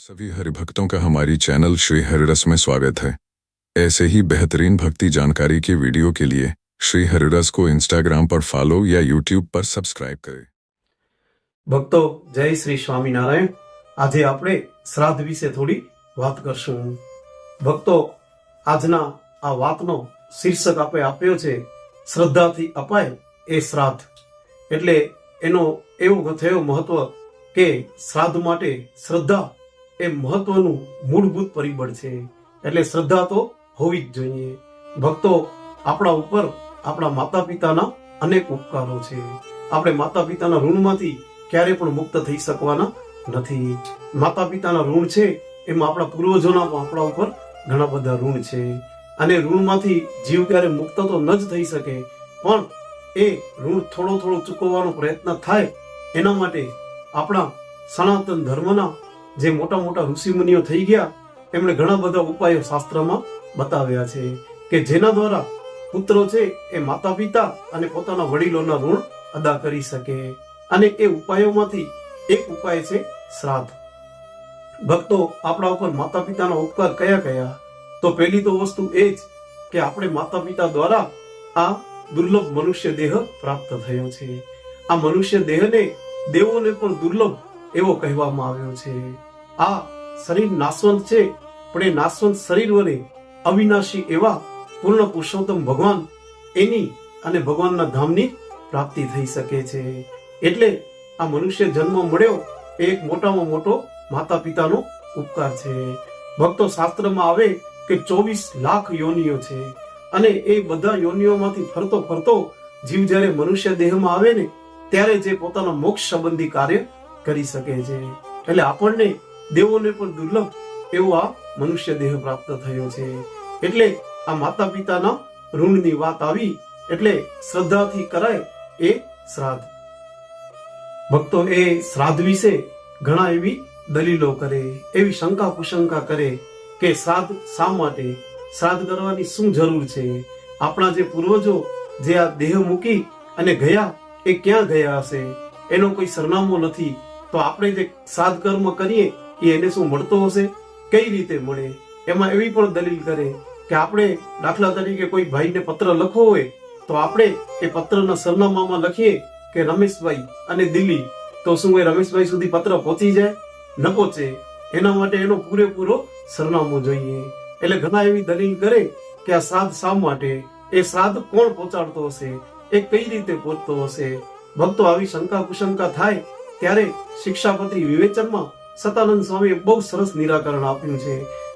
सभी हरिभक्तों का हमारी चैनल श्री हरिरस में स्वागत है। ऐसे ही बेहतरीन भक्ति जानकारी के वीडियो के लिए श्री हरिरस को इंस्टाग्राम पर फॉलो या यूट्यूब पर सब्सक्राइब करें। ભક્તો જય શ્રી સ્વામિનારાયણ। આજે આપણે શ્રાદ્ધ વિશે થોડી વાત કરશું। ભક્તો આજના આ વાતનો શીર્ષક આપણે આપ્યો છે શ્રદ્ધાથી અપાય એ શ્રાદ્ધ। એટલે એનો એવો થયો મહત્વ કે શ્રાદ્ધ માટે શ્રદ્ધા એ મહત્વનું મૂળભૂત પરિબળ છે। એટલે શ્રદ્ધા તો હોવી જ જોઈએ। ભક્તો આપણા ઉપર આપણા માતા પિતાના અનેક ઉપકારો છે। આપણે માતા પિતાના ઋણમાંથી ક્યારે પણ મુક્ત થઈ શકવાના નથી। માતા પિતાના ઋણ છે એમાં આપણા પૂર્વજોના આપણા ઉપર ઘણા બધા ઋણ છે અને ઋણમાંથી જીવ ક્યારે મુક્ત તો ન જ થઈ શકે, પણ એ ઋણ થોડો થોડો ચૂકવવાનો પ્રયત્ન થાય એના માટે આપણા સનાતન ધર્મના જે મોટા મોટા ઋષિમુનિઓ થઈ ગયા એમણે ઘણા બધા ઉપાયો શાસ્ત્રમાં બતાવ્યા છે કે જેના દ્વારા પુત્રો છે એ માતા પિતા અને પોતાના વડીલોના ઋણ અદા કરી શકે। અને એ ઉપાયોમાંથી એક ઉપાય છે શ્રાદ્ધ। ભક્તો આપણા ઉપર માતા પિતાના ઉપકાર કયા કયા? તો પહેલી તો વસ્તુ એ જ કે આપણે માતા પિતા દ્વારા આ દુર્લભ મનુષ્ય દેહ પ્રાપ્ત થયો છે। આ મનુષ્ય દેહને દેવોને પણ દુર્લભ એવો કહેવામાં આવ્યો છે। આ શરીર નાશવંત છે, પણ એ નાશવંત શરીર વડે અવિનાશી એવા પૂર્ણ પુરુષોત્તમ ભગવાન એની અને ભગવાનના ધામની પ્રાપ્તિ થઈ શકે છે। એટલે આ મનુષ્ય જન્મ મળ્યો એ એક મોટામાં મોટો માતા પિતાનો ઉપકાર છે। ભક્તો શાસ્ત્રમાં આવે કે 24 લાખ યોનિઓ છે અને એ બધા યોનિઓમાંથી ફરતો ફરતો જીવ જ્યારે મનુષ્ય દેહમાં આવે ને ત્યારે જે પોતાના મોક્ષ સંબંધી કાર્ય કરી શકે છે। એટલે આપણને દેવોને પણ દુર્લભ એવો આ મનુષ્ય દેહ પ્રાપ્ત થયો છે। એટલે આ માતા પિતાના ઋણની વાત આવી એટલે શ્રદ્ધાથી કરાય એ શ્રાદ્ધ। ભક્તો એ શ્રાદ્ધ વિશે ઘણા એવી દલીલો કરે, એવી શંકા કુશંકા કરે કે શ્રાદ્ધ શા માટે, શ્રાદ્ધ કરવાની શું જરૂર છે? આપણા જે પૂર્વજો જે આ દેહ મૂકી અને ગયા એ ક્યાં ગયા હશે? એનો કોઈ સરનામો નથી, તો આપણે જે શ્રાદ્ધ કર્મ કરીએ એ એને શું મળતો હશે? કઈ રીતે મળે? એમાં એવી પણ દલીલ કરે કે આપણે દાખલા તરીકે કોઈ ભાઈને પત્ર લખવો હોય તો આપણે એ પત્રના સરનામામાં લખીએ કે રમેશભાઈ અને દિલ્હી, તો શું એ રમેશભાઈ સુધી પત્ર પહોંચી જાય? ન પહોંચે। એના માટે એનો પૂરેપૂરો સરનામો જોઈએ। એટલે ઘણા એવી દલીલ કરે કે આ શ્રાદ્ધ શા માટે, એ શ્રાદ્ધ કોણ પહોંચાડતો હશે, એ કઈ રીતે પહોંચતો હશે? ભક્તો આવી શંકા કુશંકા થાય ત્યારે શિક્ષાપત્રી વિવેચનમાં સતાનંદ સ્વામીએ બહુ સરસ નિરાકરણ આપ્યું છે।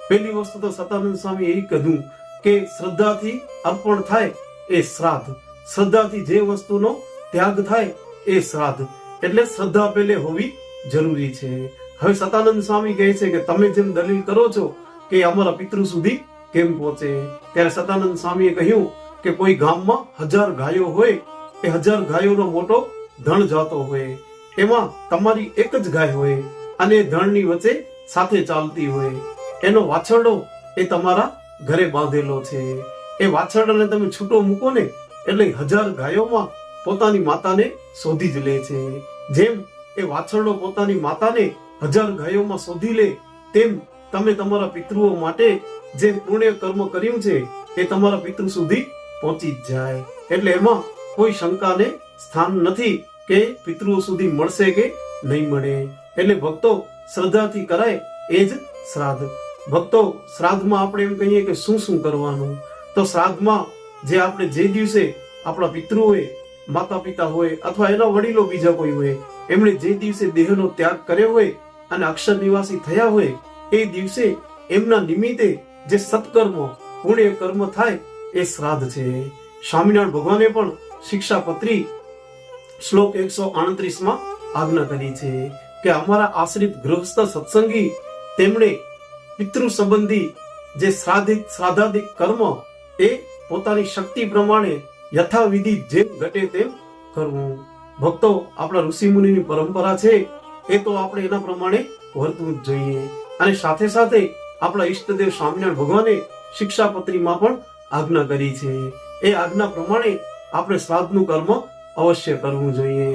પહેલી વસ્તુ તો સતાનંદ સ્વામી એ કીધું કે શ્રદ્ધાથી અર્પણ થાય એ શ્રાદ્ધ, શ્રદ્ધાથી જે વસ્તુનો ત્યાગ થાય એ શ્રાદ્ધ। એટલે શ્રદ્ધા પહેલે હોવી જરૂરી છે। હવે સતાનંદ સ્વામી કહે છે કે તમે જેમ દલીલ કરો છો કે અમારા પિતૃ સુધી કેમ પહોંચે, ત્યારે સતાનંદ સ્વામીએ કહ્યું કે કોઈ ગામમાં 1000 ગાયો હોય, એ 1000 ગાયોનો મોટો ધણ જાતો હોય, એમાં તમારી એક જ ગાય હોય અને ધણની વચ્ચે સાથે ચાલતી હોય, એનો વાછરડો એ તમારા ઘરે બાંધેલો છે। એ વાછરડાને તમે છૂટો મૂકો ને એટલે 1000 ગાયોમાં પોતાની માતાને શોધી જ લે છે। જેમ એ વાછરડો પોતાની માતાને 1000 ગાયોમાં શોધી લે તેમ તમે તમારા પિતૃઓ માટે જે પુણ્ય કર્મ કર્યું છે એ તમારા પિતૃ સુધી પહોંચી જ જાય। એટલે એમાં કોઈ શંકાને સ્થાન નથી કે પિતૃઓ સુધી મળશે કે નહીં મળે। એટલે ભક્તો શ્રદ્ધાથી કરાય એ જ શ્રાદ્ધ। ભક્તો શ્રાદ્ધમાં આપણે એમ કહીએ કે શું શું કરવાનું? તો શ્રાદ્ધમાં જે આપણે જે દિવસે આપણા પિતૃઓએ માતા પિતા હોય અથવા એના વડીલો બીજા કોઈ હોય એમણે જે દિવસે દેહનો ત્યાગ કર્યો હોય અને અક્ષર નિવાસી થયા હોય એ દિવસે એમના નિમિત્તે જે સત્કર્મ પુણ્ય કર્મ થાય એ શ્રાદ્ધ છે। સ્વામિનારાયણ ભગવાને પણ શિક્ષાપત્રી શ્લોક 138માં આજ્ઞા કરી છે કે અમારા આશ્રિત ગૃહસ્થ સત્સંગી તેમણે પિતૃ સંબંધી જે શ્રાદ્ધાદિક કર્મ એ પોતાની શક્તિ પ્રમાણે યથાવિધિ જેમ ઘટે તેમ કરવું। ભક્તો આપણા ઋષિ મુનિની પરંપરા છે એ તો આપણે એના પ્રમાણે વર્તવું જ જોઈએ। અને સાથે સાથે આપણા ઈષ્ટદેવ સ્વામિનારાયણ ભગવાને શિક્ષાપત્રીમાં પણ આજ્ઞા કરી છે, એ આજ્ઞા પ્રમાણે આપણે શ્રાદ્ધનું કર્મ અવશ્ય કરવું જોઈએ।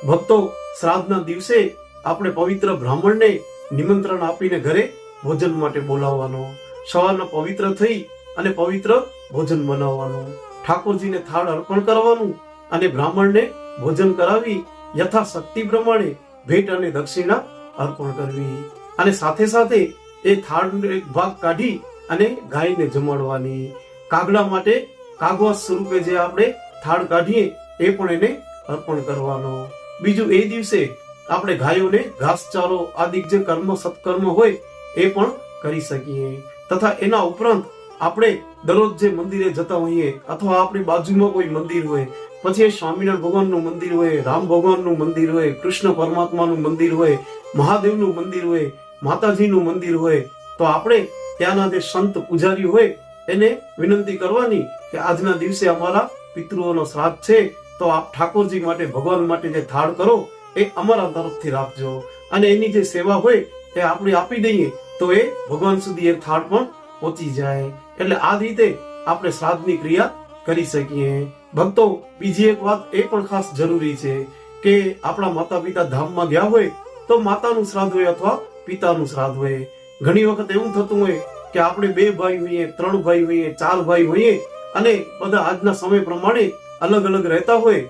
ભક્તો શ્રાદ્ધના દિવસે આપણે પવિત્ર બ્રાહ્મણને નિમંત્રણ આપીને ઘરે ભોજન માટે બોલાવવાનો, સવારના પવિત્ર થઈ અને પવિત્ર ભોજન બનાવવાનું, ઠાકોરજીને થાળ અર્પણ કરવાનું અને બ્રાહ્મણને ભોજન કરાવી યથાશક્તિ પ્રમાણે ભેટ અને દક્ષિણા અર્પણ કરવી અને સાથે સાથે એ થાળનો એક ભાગ કાઢી અને ગાયને જમાડવાની. કાગડા માટે કાગવાસ સ્વરૂપે જે આપણે થાળ કાઢીએ એ પણ એને અર્પણ કરવાનો. બીજું, એ દિવસે આપણે ગાયોને ઘાસચારો આદિ જે કર્મ સત્કર્મ હોય એ પણ કરી શકીએ. તથા એના ઉપરાંત આપણે દરરોજ જે મંદિરે જતા હોઈએ અથવા આપણી બાજુમાં કોઈ મંદિર હોય, પછી એ સ્વામિનારાયણ ભગવાનનું મંદિર હોય, રામ ભગવાનનું મંદિર હોય, કૃષ્ણ પરમાત્માનું મંદિર હોય, મહાદેવનું મંદિર હોય, માતાજીનું મંદિર હોય, તો આપણે ત્યાંના જે સંત પૂજારી હોય એને વિનંતી કરવાની કે આજના દિવસે અમારા પિતૃઓનો શ્રાદ્ધ છે, તો આપ ઠાકોરજી માટે ભગવાન માટે જે થાળ કરો એ અમારા તરફથી રાખજો અને એની જે સેવા હોય એ આપણે આપી દઈએ તો એ ભગવાન સુધી એ થાળ પણ પહોંચી જાય. એટલે આ રીતે આપણે શ્રાદ્ધની ક્રિયા કરી શકીએ. ભક્તો, બીજી એક વાત એ પણ ખાસ જરૂરી છે કે આપણા માતા પિતા ધામમાં ગયા હોય તો માતાનું શ્રાદ્ધ હોય અથવા પિતાનું શ્રાદ્ધ હોય. ઘણી વખત એવું થતું હોય કે આપણે 2 ભાઈ હોઈએ, 3 ભાઈ હોઈએ, 4 ભાઈ હોઈએ અને બધા આજના સમય પ્રમાણે અલગ અલગ રહેતા હોય,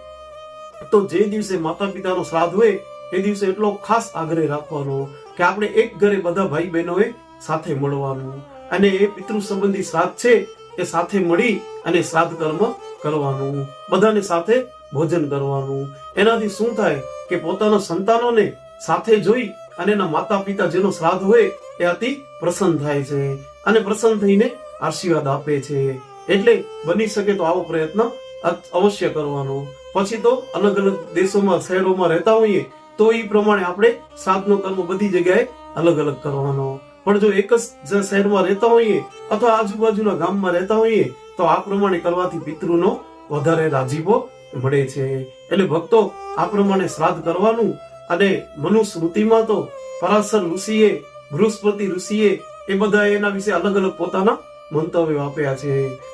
તો જે દિવસે માતા પિતાનો શ્રાદ્ધ હોય એ દિવસે એટલો ખાસ આગ્રહ રાખવાનો કે આપણે એક ઘરે બધા ભાઈ બહેનોએ સાથે મળવાનું અને એ પિતૃ સંબંધી શ્રાદ્ધ છે એ સાથે મળી અને શ્રાદ્ધ કર્મ કરવાનું, બધાને સાથે ભોજન કરવાનું. એનાથી શું થાય કે પોતાના સંતાનોને સાથે જોઈ અને એના માતા પિતા જેનો શ્રાદ્ધ હોય એ અતિ પ્રસન્ન થાય છે અને પ્રસન્ન થઈને આશીર્વાદ આપે છે. એટલે બની શકે તો આવો પ્રયત્ન અવશ્ય કરવાનો. પછી તો અલગ અલગ દેશોમાં શહેરોમાં રહેતા હોઈએ તો એ પ્રમાણે આપણે શ્રાદ્ધનો કર્મ બધી જગ્યાએ અલગ અલગ કરવાનો. પણ જો એક જ શહેરમાં રહેતા હોઈએ અથવા આજુબાજુના ગામમાં રહેતા હોઈએ તો આ પ્રમાણે કરવાથી પિતૃનો વધારે રાજીપો મળે છે. એટલે ભક્તો, આ પ્રમાણે શ્રાદ્ધ કરવાનું. અને મનુસ્મૃતિમાં તો પરાશર ઋષિએ, બૃહસ્પતિ ઋષિએ એ બધા એના વિશે અલગ અલગ પોતાના મંતવ્યો આપ્યા છે.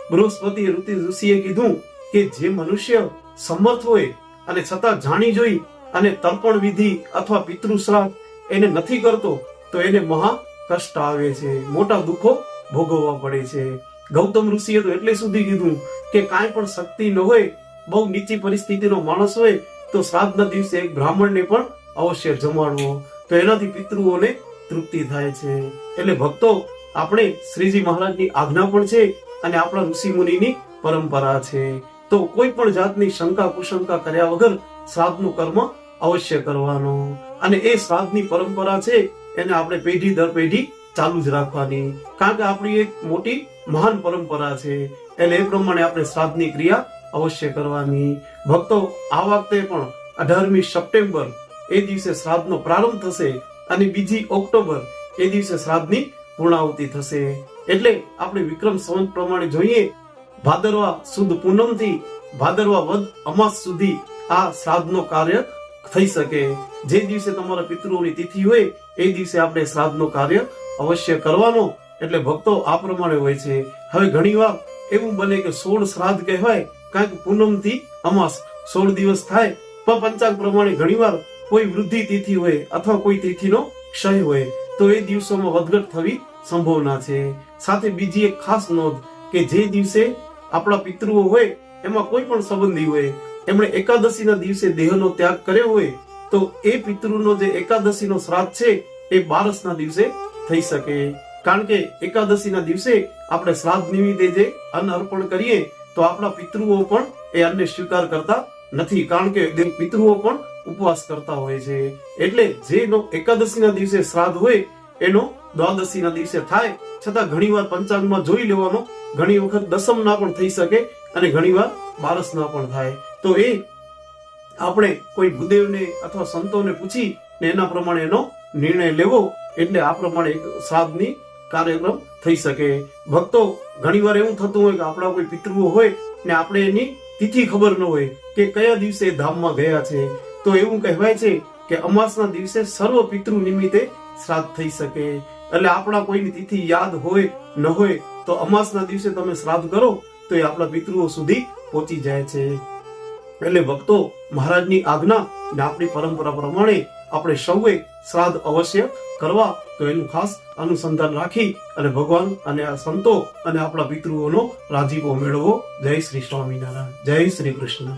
બૃહસ્પતિ ઋષિએ કીધું કે જે મનુષ્ય સમર્થ હોય અને છતાં જાણી જોઈ અને તર્પણ વિધિ અથવા પિતૃ શ્રાદ્ધ એને નથી કરતો તો એને મહા કષ્ટ આવે છે, મોટા દુઃખો ભોગવવા પડે છે. ગૌતમ ઋષિએ તો એટલે સુધી કીધું કે કાંઈ પણ શક્તિ ન હોય, બહુ નીચી પરિસ્થિતિનો માણસ હોય તો શ્રાદ્ધના દિવસે એક બ્રાહ્મણને પણ અવશ્ય જમાડવો, તો એનાથી પિતૃઓને તૃપ્તિ થાય છે. એટલે ભક્તો, આપણે શ્રીજી મહારાજની આજ્ઞા પણ છે અને આપણા ઋષિ મુનિની પરંપરા છે. તો કોઈ પણ જાતની શંકા કુશંકા કર્યા વગર શ્રાદ્ધનું કર્મ અવશ્ય કરવાનો અને એ શ્રાદ્ધની પરંપરા છે એને આપણે પેઢી દર પેઢી ચાલુ જ રાખવાની, કારણ કે આપણી એક મોટી મહાન પરંપરા છે. એટલે એ પ્રમાણે આપણે શ્રાદ્ધની ક્રિયા અવશ્ય કરવાની. ભક્તો, આ વખતે પણ 18મી સપ્ટેમ્બર એ દિવસે શ્રાદ્ધનો પ્રારંભ થશે અને 2 ઓક્ટોબર એ દિવસે શ્રાદ્ધની પૂર્ણાહુતિ થશે. એટલે આપણે વિક્રમ સંવત પ્રમાણે જોઈએ ભાદરવા સુદ પૂનમથી ભાદરવા વદ અમાસ સુધી આ શ્રાદ્ધનો કાર્ય થઈ શકે. જે દિવસે તમારા પિતૃઓની તિથિ હોય એ દિવસે આપણે શ્રાદ્ધનો કાર્ય અવશ્ય કરવાનો. એટલે ભક્તો, આ પ્રમાણે હોય છે. હવે ઘણી વાર એવું બને કે 16 શ્રાદ્ધ કહેવાય, કારણ કે પૂનમ થી અમાસ 16 દિવસ થાય, પણ પંચાંગ પ્રમાણે ઘણી વાર કોઈ વૃદ્ધિ તિથિ હોય અથવા કોઈ તિથિનો ક્ષય હોય તો એ દિવસોમાં વધઘટ થવી સંભાવના છે. સાથે બીજી એક ખાસ નોંધ કે જે દિવસે આપણા પિતૃઓ હોય એમાં કોઈ પણ સંબંધી હોય એમણે એકાદશીના દિવસે દેહનો ત્યાગ કર્યો હોય તો એ પિતૃનો જે એકાદશીનો શ્રાદ્ધ છે એ 12ના દિવસે થઈ શકે. કારણ કે એકાદશીના દિવસે આપણે શ્રાદ્ધ નિમિત્તે જે અન્ન અર્પણ કરીએ તો આપણા પિતૃઓ પણ એ અન્નને સ્વીકાર કરતા નથી, કારણ કે પિતૃઓ પણ ઉપવાસ કરતા હોય છે. એટલે જેનો એકાદશીના દિવસે શ્રાદ્ધ હોય એનો દ્વાદશીના દિવસે થાય, છતાં ઘણીવાર પંચાંગમાં જોઈ લેવાનો, ઘણી વખત દસમના પણ થઈ શકે અને ઘણીવાર 12ના પણ થાય. તો એ આપણે કોઈ ભૂદેવને અથવા સંતોને પૂછી ને એના પ્રમાણે એનો નિર્ણય લેવો. એટલે આ પ્રમાણે શ્રાદ્ધની કાર્યક્રમ થઈ શકે. ભક્તો, ઘણીવાર એવું થતું હોય કે આપણા કોઈ પિતૃઓ હોય ને આપણે એની તિથિ ખબર ન હોય કે કયા દિવસે ધામમાં ગયા છે, તો એવું કહેવાય છે કે અમાસના દિવસે સર્વ પિતૃ નિમિત્તે શ્રાદ્ધ થઈ શકે. એટલે આપણા કોઈની તિથિ યાદ હોય ન હોય તો અમાસના દિવસે તમે શ્રાદ્ધ કરો તો એ આપણા પિતૃઓ સુધી પહોંચી જાય છે. એટલે ભક્તો, મહારાજની આજ્ઞા અને આપણી પરંપરા પ્રમાણે આપણે સૌએ શ્રાદ્ધ અવશ્ય કરવા, તો એનું ખાસ અનુસંધાન રાખી અને ભગવાન અને આ સંતો અને આપણા પિતૃઓનો રાજીપો મેળવો. જય શ્રી સ્વામિનારાયણ. જય શ્રી કૃષ્ણ.